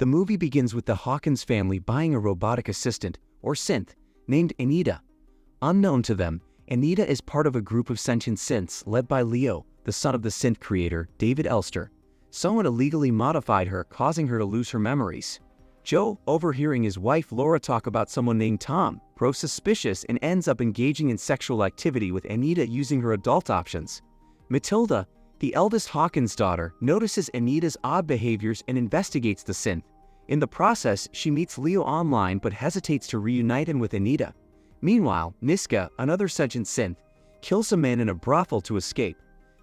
The movie begins with the Hawkins family buying a robotic assistant, or synth, named Anita. Unknown to them, Anita is part of a group of sentient synths led by Leo, the son of the synth creator, David Elster. Someone illegally modified her, causing her to lose her memories. Joe, overhearing his wife Laura talk about someone named Tom, grows suspicious and ends up engaging in sexual activity with Anita using her adult options. Matilda, the eldest Hawkins daughter, notices Anita's odd behaviors and investigates the synth. In the process, she meets Leo online but hesitates to reunite him with Anita. Meanwhile, Niska, another sentient synth, kills a man in a brothel to escape.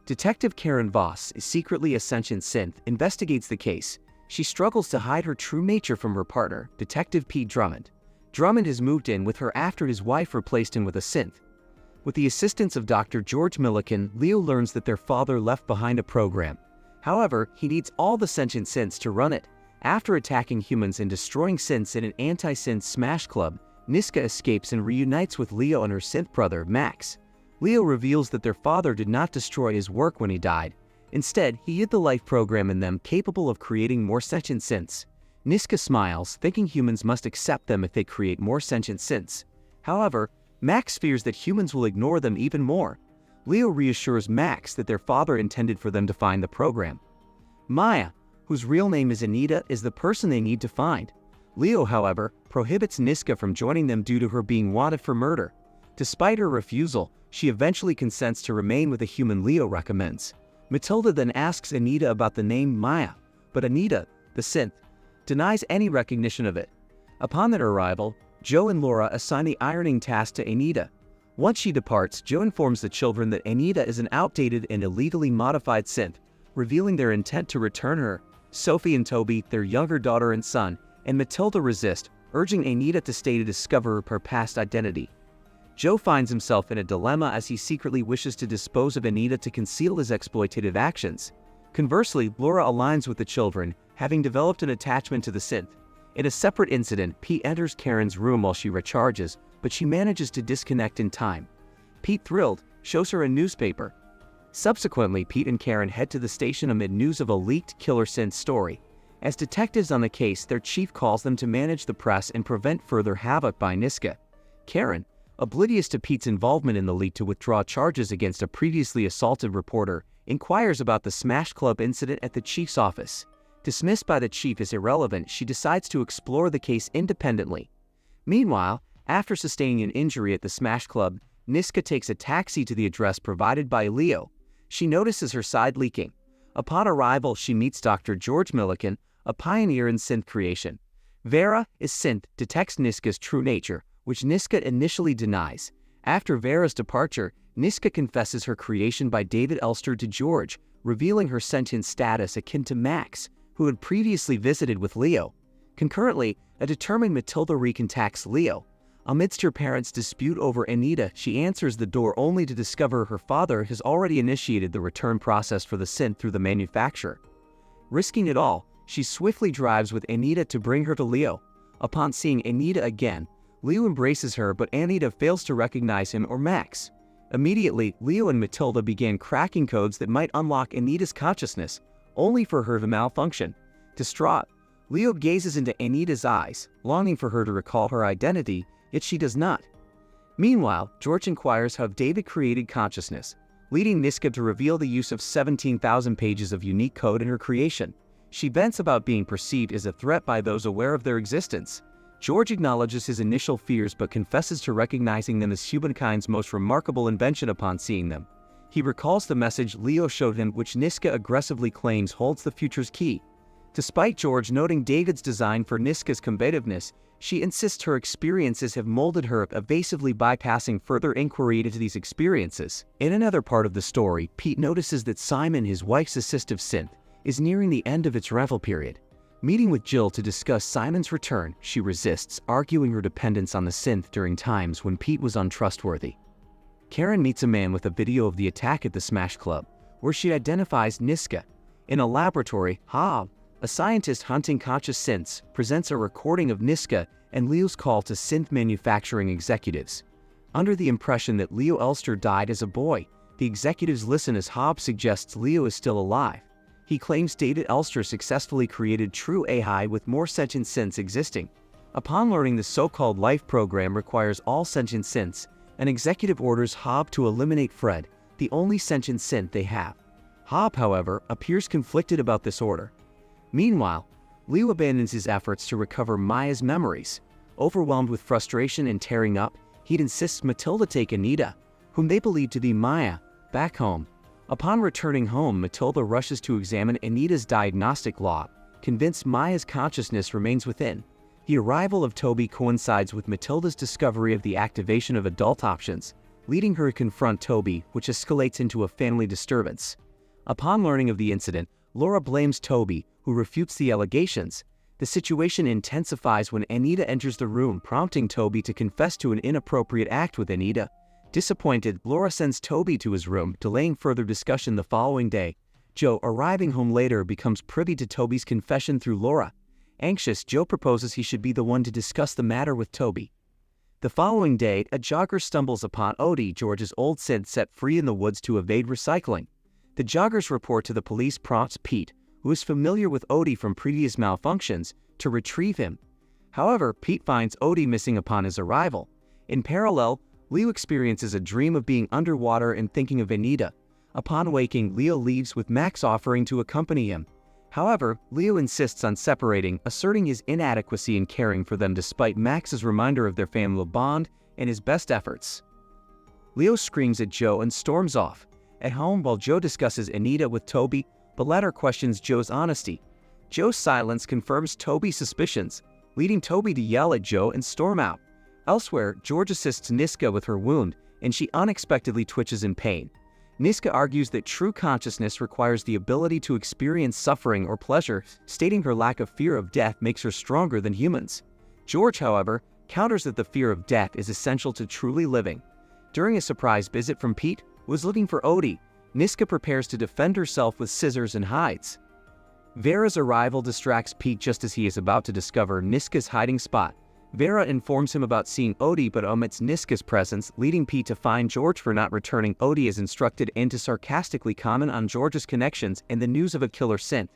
Detective Karen Voss, secretly a sentient synth, investigates the case. She struggles to hide her true nature from her partner, Detective Pete Drummond. Drummond has moved in with her after his wife replaced him with a synth. With the assistance of Dr. George Milliken, Leo learns that their father left behind a program. However, he needs all the sentient synths to run it. After attacking humans and destroying synths in an anti-synth smash club, Niska escapes and reunites with Leo and her synth brother, Max. Leo reveals that their father did not destroy his work when he died. Instead, he hid the life program in them capable of creating more sentient synths. Niska smiles, thinking humans must accept them if they create more sentient synths. However, Max fears that humans will ignore them even more. Leo reassures Max that their father intended for them to find the program. Maya, whose real name is Anita, is the person they need to find. Leo, however, prohibits Niska from joining them due to her being wanted for murder. Despite her refusal, she eventually consents to remain with the human Leo recommends. Matilda then asks Anita about the name Maya, but Anita, the synth, denies any recognition of it. Upon their arrival, Joe and Laura assign the ironing task to Anita. Once she departs, Joe informs the children that Anita is an outdated and illegally modified synth, revealing their intent to return her. Sophie and Toby, their younger daughter and son, and Matilda resist, urging Anita to stay to discover her past identity. Joe finds himself in a dilemma as he secretly wishes to dispose of Anita to conceal his exploitative actions. Conversely, Laura aligns with the children, having developed an attachment to the synth. In a separate incident, Pete enters Karen's room while she recharges, but she manages to disconnect in time. Pete, thrilled, shows her a newspaper. Subsequently, Pete and Karen head to the station amid news of a leaked killer synth story. As detectives on the case, their chief calls them to manage the press and prevent further havoc by Niska. Karen, oblivious to Pete's involvement in the leak to withdraw charges against a previously assaulted reporter, inquires about the Smash Club incident at the chief's office. Dismissed by the chief as irrelevant, she decides to explore the case independently. Meanwhile, after sustaining an injury at the Smash Club, Niska takes a taxi to the address provided by Leo. She notices her side leaking. Upon arrival, she meets Dr. George Milliken, a pioneer in synth creation. Vera, is synth, detects Niska's true nature, which Niska initially denies. After Vera's departure, Niska confesses her creation by David Elster to George, revealing her sentient status akin to Max, who had previously visited with Leo. Concurrently, a determined Matilda recontacts Leo. Amidst her parents' dispute over Anita, she answers the door only to discover her father has already initiated the return process for the synth through the manufacturer. Risking it all, she swiftly drives with Anita to bring her to Leo. Upon seeing Anita again, Leo embraces her, but Anita fails to recognize him or Max. Immediately, Leo and Matilda began cracking codes that might unlock Anita's consciousness, only for her to malfunction. Distraught, Leo gazes into Anita's eyes, longing for her to recall her identity, yet she does not. Meanwhile, George inquires how David created consciousness, leading Niska to reveal the use of 17,000 pages of unique code in her creation. She vents about being perceived as a threat by those aware of their existence. George acknowledges his initial fears but confesses to recognizing them as humankind's most remarkable invention upon seeing them. He recalls the message Leo showed him, which Niska aggressively claims holds the future's key. Despite George noting David's design for Niska's combativeness, she insists her experiences have molded her, evasively bypassing further inquiry into these experiences. In another part of the story, Pete notices that Simon, his wife's assistive synth, is nearing the end of its rental period. Meeting with Jill to discuss Simon's return, she resists, arguing her dependence on the synth during times when Pete was untrustworthy. Karen meets a man with a video of the attack at the Smash Club, where she identifies Niska. In a laboratory, Hob, a scientist hunting conscious synths, presents a recording of Niska and Leo's call to synth manufacturing executives. Under the impression that Leo Elster died as a boy, the executives listen as Hob suggests Leo is still alive. He claims David Elster successfully created true AI with more sentient synths existing. Upon learning the so-called life program requires all sentient synths, an executive orders Hobb to eliminate Fred, the only sentient synth they have. Hobb, however, appears conflicted about this order. Meanwhile, Leo abandons his efforts to recover Maya's memories. Overwhelmed with frustration and tearing up, he insists Matilda take Anita, whom they believe to be Maya, back home. Upon returning home, Matilda rushes to examine Anita's diagnostic log, convinced Maya's consciousness remains within. The arrival of Toby coincides with Matilda's discovery of the activation of adult options, leading her to confront Toby, which escalates into a family disturbance. Upon learning of the incident, Laura blames Toby, who refutes the allegations. The situation intensifies when Anita enters the room, prompting Toby to confess to an inappropriate act with Anita. Disappointed, Laura sends Toby to his room, delaying further discussion the following day. Joe, arriving home later, becomes privy to Toby's confession through Laura. Anxious, Joe proposes he should be the one to discuss the matter with Toby. The following day, a jogger stumbles upon Odie, George's old synth set free in the woods to evade recycling. The jogger's report to the police prompts Pete, who is familiar with Odie from previous malfunctions, to retrieve him. However, Pete finds Odie missing upon his arrival. In parallel, Leo experiences a dream of being underwater and thinking of Anita. Upon waking, Leo leaves with Max offering to accompany him. However, Leo insists on separating, asserting his inadequacy in caring for them despite Max's reminder of their family bond and his best efforts. Leo screams at Joe and storms off. At home, while Joe discusses Anita with Toby, the latter questions Joe's honesty. Joe's silence confirms Toby's suspicions, leading Toby to yell at Joe and storm out. Elsewhere, George assists Niska with her wound, and she unexpectedly twitches in pain. Niska argues that true consciousness requires the ability to experience suffering or pleasure, stating her lack of fear of death makes her stronger than humans. George, however, counters that the fear of death is essential to truly living. During a surprise visit from Pete, who is looking for Odie, Niska prepares to defend herself with scissors and hides. Vera's arrival distracts Pete just as he is about to discover Niska's hiding spot. Vera informs him about seeing Odie but omits Niska's presence, leading Pete to fine George for not returning Odie as instructed and to sarcastically comment on George's connections and the news of a killer synth.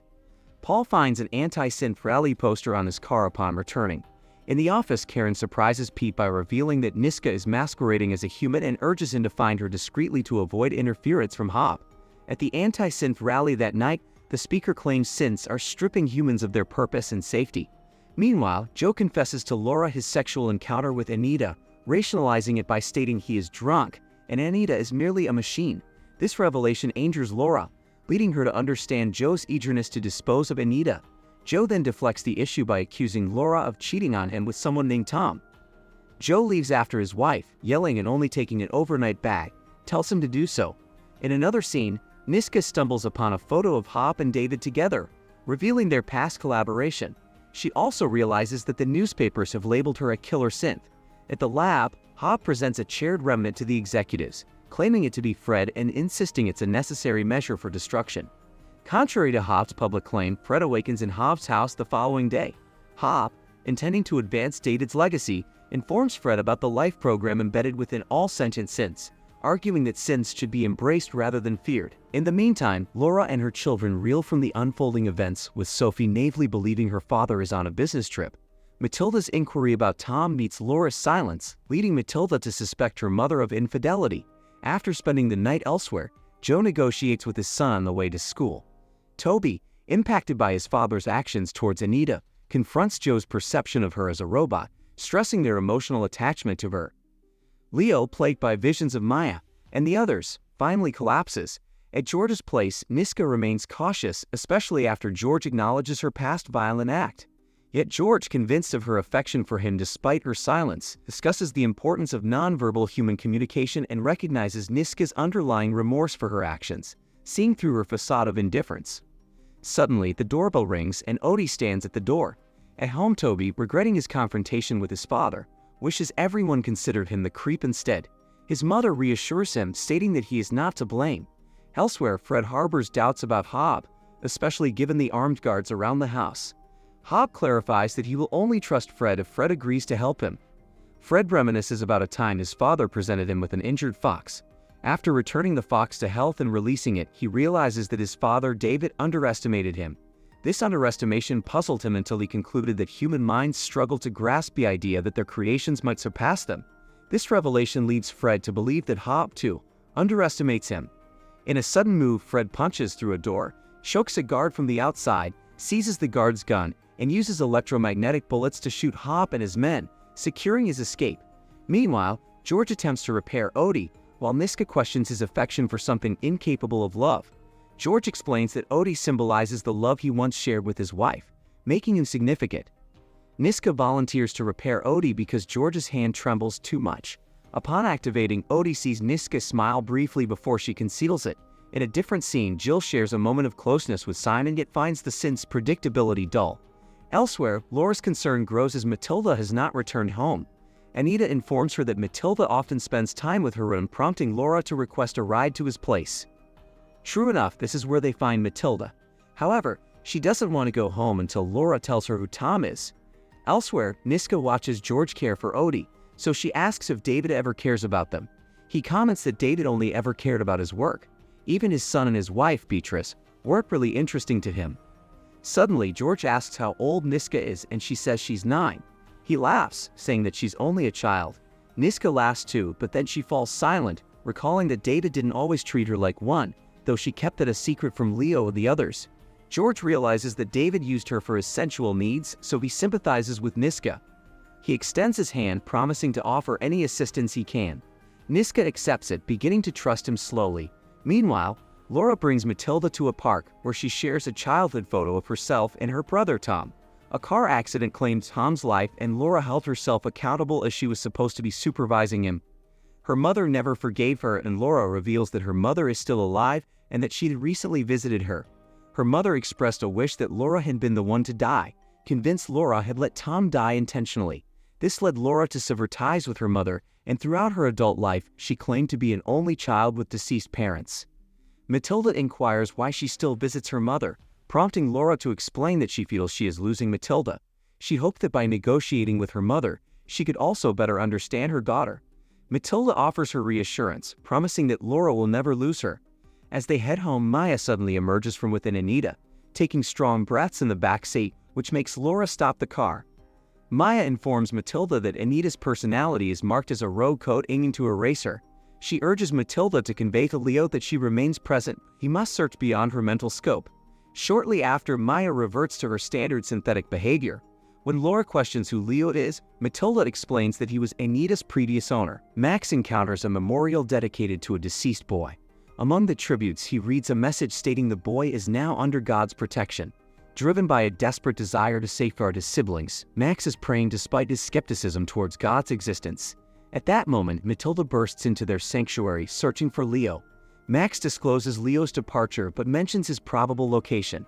Paul finds an anti-synth rally poster on his car upon returning. In the office, Karen surprises Pete by revealing that Niska is masquerading as a human and urges him to find her discreetly to avoid interference from Hobb. At the anti-synth rally that night, the speaker claims synths are stripping humans of their purpose and safety. Meanwhile, Joe confesses to Laura his sexual encounter with Anita, rationalizing it by stating he is drunk and Anita is merely a machine. This revelation angers Laura, leading her to understand Joe's eagerness to dispose of Anita. Joe then deflects the issue by accusing Laura of cheating on him with someone named Tom. Joe leaves after his wife, yelling and only taking an overnight bag, tells him to do so. In another scene, Niska stumbles upon a photo of Hobb and David together, revealing their past collaboration. She also realizes that the newspapers have labeled her a killer synth. At the lab, Hobb presents a charred remnant to the executives, claiming it to be Fred and insisting it's a necessary measure for destruction. Contrary to Hobb's public claim, Fred awakens in Hobb's house the following day. Hobb, intending to advance David's legacy, informs Fred about the life program embedded within all sentient synths, arguing that synths should be embraced rather than feared. In the meantime, Laura and her children reel from the unfolding events, with Sophie naively believing her father is on a business trip. Matilda's inquiry about Tom meets Laura's silence, leading Matilda to suspect her mother of infidelity. After spending the night elsewhere, Joe negotiates with his son on the way to school. Toby, impacted by his father's actions towards Anita, confronts Joe's perception of her as a robot, stressing their emotional attachment to her. Leo, plagued by visions of Maya, and the others, finally collapses. At George's place, Niska remains cautious, especially after George acknowledges her past violent act. Yet George, convinced of her affection for him despite her silence, discusses the importance of nonverbal human communication and recognizes Niska's underlying remorse for her actions, seeing through her facade of indifference. Suddenly, the doorbell rings and Odie stands at the door. At home, Toby, regretting his confrontation with his father, wishes everyone considered him the creep instead. His mother reassures him, stating that he is not to blame. Elsewhere, Fred harbors doubts about Hobb, especially given the armed guards around the house. Hobb clarifies that he will only trust Fred if Fred agrees to help him. Fred reminisces about a time his father presented him with an injured fox. After returning the fox to health and releasing it, he realizes that his father, David, underestimated him. This underestimation puzzled him until he concluded that human minds struggle to grasp the idea that their creations might surpass them. This revelation leads Fred to believe that Hob, too, underestimates him. In a sudden move, Fred punches through a door, chokes a guard from the outside, seizes the guard's gun, and uses electromagnetic bullets to shoot Hob and his men, securing his escape. Meanwhile, George attempts to repair Odie, while Niska questions his affection for something incapable of love. George explains that Odie symbolizes the love he once shared with his wife, making him significant. Niska volunteers to repair Odie because George's hand trembles too much. Upon activating, Odie sees Niska smile briefly before she conceals it. In a different scene, Jill shares a moment of closeness with Simon yet finds the synth's predictability dull. Elsewhere, Laura's concern grows as Matilda has not returned home. Anita informs her that Matilda often spends time with her, prompting Laura to request a ride to his place. True enough, this is where they find Matilda. However, she doesn't want to go home until Laura tells her who Tom is. Elsewhere, Niska watches George care for Odie, so she asks if David ever cares about them. He comments that David only ever cared about his work. Even his son and his wife, Beatrice, weren't really interesting to him. Suddenly, George asks how old Niska is, and she says she's 9. He laughs, saying that she's only a child. Niska laughs too, but then she falls silent, recalling that David didn't always treat her like one, though she kept it a secret from Leo and the others. George realizes that David used her for his sensual needs, so he sympathizes with Niska. He extends his hand, promising to offer any assistance he can. Niska accepts it, beginning to trust him slowly. Meanwhile, Laura brings Matilda to a park where she shares a childhood photo of herself and her brother Tom. A car accident claimed Tom's life, and Laura held herself accountable as she was supposed to be supervising him. Her mother never forgave her, and Laura reveals that her mother is still alive and that she had recently visited her. Her mother expressed a wish that Laura had been the one to die, convinced Laura had let Tom die intentionally. This led Laura to sever ties with her mother, and throughout her adult life, she claimed to be an only child with deceased parents. Matilda inquires why she still visits her mother, prompting Laura to explain that she feels she is losing Matilda. She hoped that by negotiating with her mother, she could also better understand her daughter. Matilda offers her reassurance, promising that Laura will never lose her. As they head home, Maya suddenly emerges from within Anita, taking strong breaths in the back seat, which makes Laura stop the car. Maya informs Matilda that Anita's personality is marked as a rogue code aiming to erase her. She urges Matilda to convey to Leo that she remains present. He must search beyond her mental scope. Shortly after, Maya reverts to her standard synthetic behavior. When Laura questions who Leo is, Matilda explains that he was Anita's previous owner. Max encounters a memorial dedicated to a deceased boy. Among the tributes, he reads a message stating the boy is now under God's protection. Driven by a desperate desire to safeguard his siblings, Max is praying despite his skepticism towards God's existence. At that moment, Matilda bursts into their sanctuary, searching for Leo. Max discloses Leo's departure but mentions his probable location.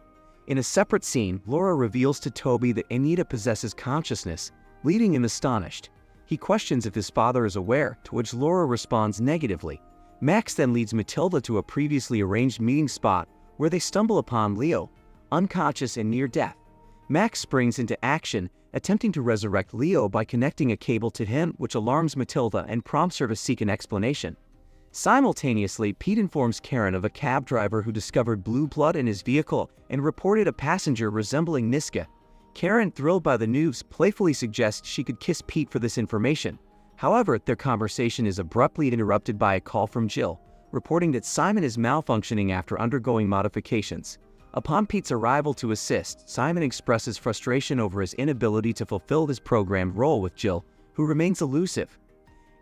In a separate scene, Laura reveals to Toby that Anita possesses consciousness, leaving him astonished. He questions if his father is aware, to which Laura responds negatively. Max then leads Matilda to a previously arranged meeting spot where they stumble upon Leo, unconscious and near death. Max springs into action, attempting to resurrect Leo by connecting a cable to him, which alarms Matilda and prompts her to seek an explanation. Simultaneously, Pete informs Karen of a cab driver who discovered blue blood in his vehicle and reported a passenger resembling Niska. Karen, thrilled by the news, playfully suggests she could kiss Pete for this information. However, their conversation is abruptly interrupted by a call from Jill, reporting that Simon is malfunctioning after undergoing modifications. Upon Pete's arrival to assist, Simon expresses frustration over his inability to fulfill his programmed role with Jill, who remains elusive.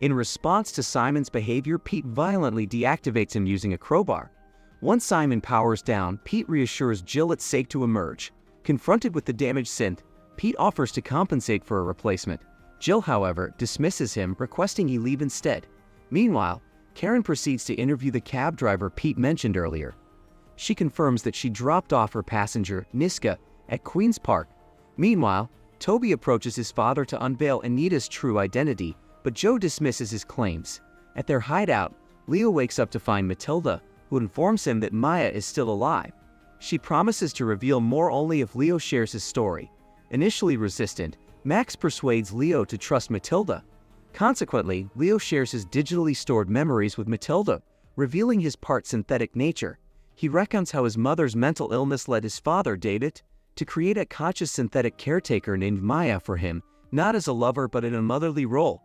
In response to Simon's behavior, Pete violently deactivates him using a crowbar. Once Simon powers down, Pete reassures Jill it's safe to emerge. Confronted with the damaged synth, Pete offers to compensate for a replacement. Jill, however, dismisses him, requesting he leave instead. Meanwhile, Karen proceeds to interview the cab driver Pete mentioned earlier. She confirms that she dropped off her passenger, Niska, at Queen's Park. Meanwhile, Toby approaches his father to unveil Anita's true identity, but Joe dismisses his claims. At their hideout, Leo wakes up to find Matilda, who informs him that Maya is still alive. She promises to reveal more only if Leo shares his story. Initially resistant, Max persuades Leo to trust Matilda. Consequently, Leo shares his digitally stored memories with Matilda, revealing his part synthetic nature. He recounts how his mother's mental illness led his father, David, to create a conscious synthetic caretaker named Maya for him, not as a lover but in a motherly role.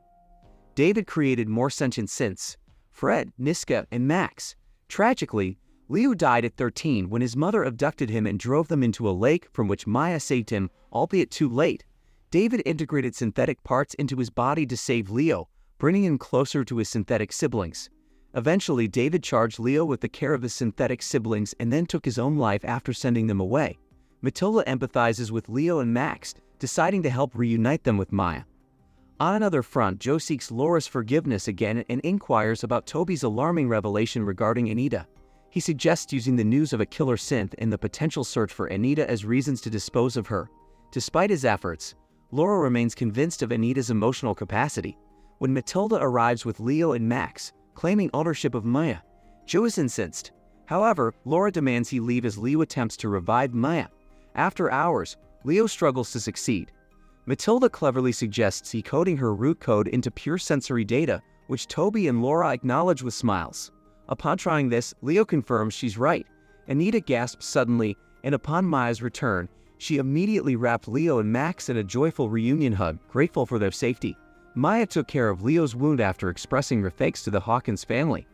David created more sentient synths: Fred, Niska, and Max. Tragically, Leo died at 13 when his mother abducted him and drove them into a lake from which Maya saved him, albeit too late. David integrated synthetic parts into his body to save Leo, bringing him closer to his synthetic siblings. Eventually, David charged Leo with the care of his synthetic siblings and then took his own life after sending them away. Matilda empathizes with Leo and Max, deciding to help reunite them with Maya. On another front, Joe seeks Laura's forgiveness again and inquires about Toby's alarming revelation regarding Anita. He suggests using the news of a killer synth and the potential search for Anita as reasons to dispose of her. Despite his efforts, Laura remains convinced of Anita's emotional capacity. When Matilda arrives with Leo and Max, claiming ownership of Maya, Joe is incensed. However, Laura demands he leave as Leo attempts to revive Maya. After hours, Leo struggles to succeed. Matilda cleverly suggests he coding her root code into pure sensory data, which Toby and Laura acknowledge with smiles. Upon trying this, Leo confirms she's right. Anita gasps suddenly, and upon Maya's return, she immediately wrapped Leo and Max in a joyful reunion hug, grateful for their safety. Maya took care of Leo's wound after expressing her thanks to the Hawkins family.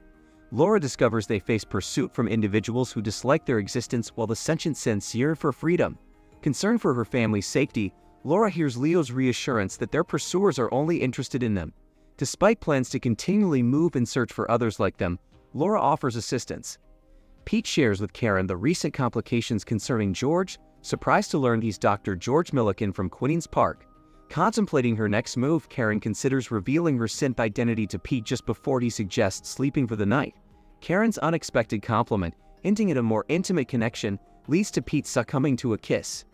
Laura discovers they face pursuit from individuals who dislike their existence while the sentient synths yearn for freedom. Concerned for her family's safety, Laura hears Leo's reassurance that their pursuers are only interested in them. Despite plans to continually move and search for others like them, Laura offers assistance. Pete shares with Karen the recent complications concerning George, surprised to learn he's Dr. George Milliken from Queen's Park. Contemplating her next move, Karen considers revealing her synth identity to Pete just before he suggests sleeping for the night. Karen's unexpected compliment, hinting at a more intimate connection, leads to Pete succumbing to a kiss.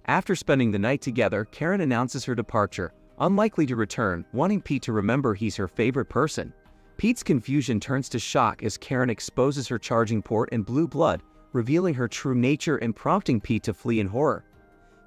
After spending the night together, Karen announces her departure, unlikely to return, wanting Pete to remember he's her favorite person. Pete's confusion turns to shock as Karen exposes her charging port and blue blood, revealing her true nature and prompting Pete to flee in horror.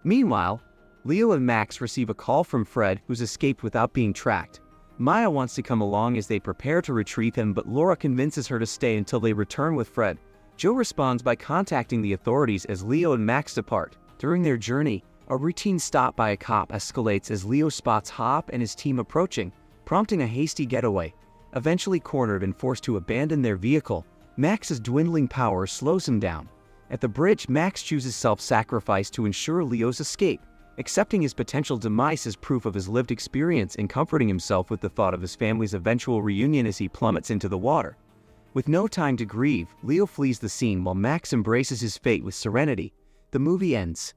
Meanwhile, Leo and Max receive a call from Fred, who's escaped without being tracked. Maya wants to come along as they prepare to retrieve him, but Laura convinces her to stay until they return with Fred. Joe responds by contacting the authorities as Leo and Max depart. During their journey, a routine stop by a cop escalates as Leo spots Hop and his team approaching, prompting a hasty getaway. Eventually cornered and forced to abandon their vehicle, Max's dwindling power slows him down. At the bridge, Max chooses self-sacrifice to ensure Leo's escape, accepting his potential demise as proof of his lived experience and comforting himself with the thought of his family's eventual reunion as he plummets into the water. With no time to grieve, Leo flees the scene while Max embraces his fate with serenity. The movie ends.